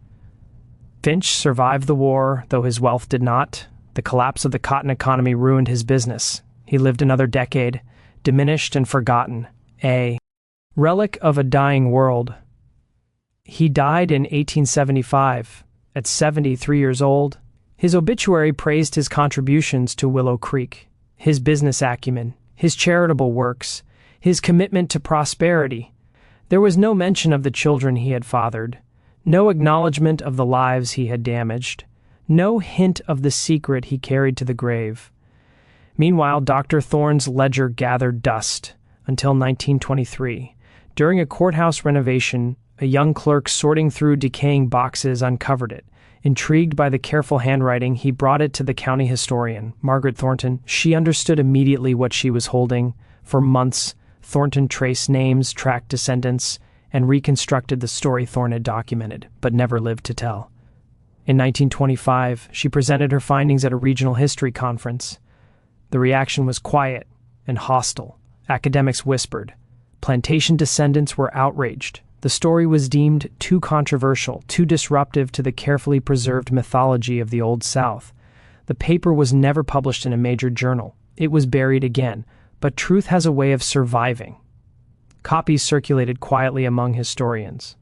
Finch survived the war, though his wealth did not. The collapse of the cotton economy ruined his business. He lived another decade, diminished and forgotten, a relic of a dying world. He died in 1875, at 73 years old. His obituary praised his contributions to Willow Creek, his business acumen, his charitable works, his commitment to prosperity. There was no mention of the children he had fathered, no acknowledgement of the lives he had damaged, no hint of the secret he carried to the grave. Meanwhile, Dr. Thorne's ledger gathered dust until 1923. During a courthouse renovation, a young clerk sorting through decaying boxes uncovered it. Intrigued by the careful handwriting, he brought it to the county historian, Margaret Thornton. She understood immediately what she was holding. For months, Thornton traced names, tracked descendants, and reconstructed the story Thorne had documented, but never lived to tell. In 1925, she presented her findings at a regional history conference. The reaction was quiet and hostile. Academics whispered. Plantation descendants were outraged. The story was deemed too controversial, too disruptive to the carefully preserved mythology of the Old South. The paper was never published in a major journal. It was buried again, but truth has a way of surviving. Copies circulated quietly among historians.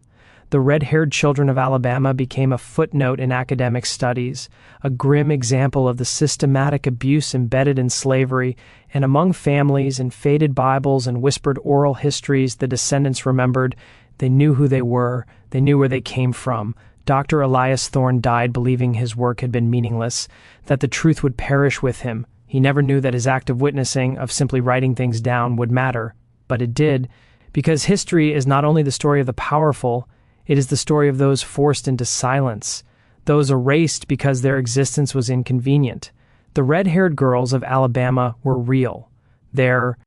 The red-haired children of Alabama became a footnote in academic studies, a grim example of the systematic abuse embedded in slavery, and among families in faded Bibles and whispered oral histories the descendants remembered. They knew who they were, they knew where they came from. Dr. Elias Thorne died believing his work had been meaningless, that the truth would perish with him. He never knew that his act of witnessing, of simply writing things down, would matter. But it did, because history is not only the story of the powerful, it is the story of those forced into silence, those erased because their existence was inconvenient. The red-haired girls of Alabama were real. Their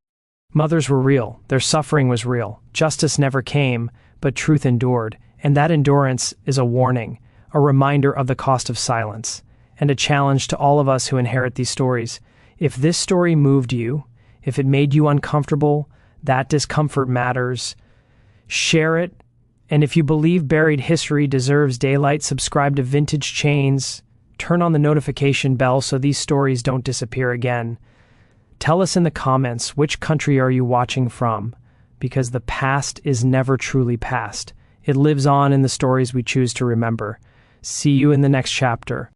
mothers were real. Their suffering was real. Justice never came, but truth endured. And that endurance is a warning, a reminder of the cost of silence, and a challenge to all of us who inherit these stories. If this story moved you, if it made you uncomfortable, that discomfort matters. Share it And if you believe buried history deserves daylight, subscribe to Vintage Chains, turn on the notification bell so these stories don't disappear again. Tell us in the comments, which country are you watching from? Because the past is never truly past. It lives on in the stories we choose to remember. See you in the next chapter.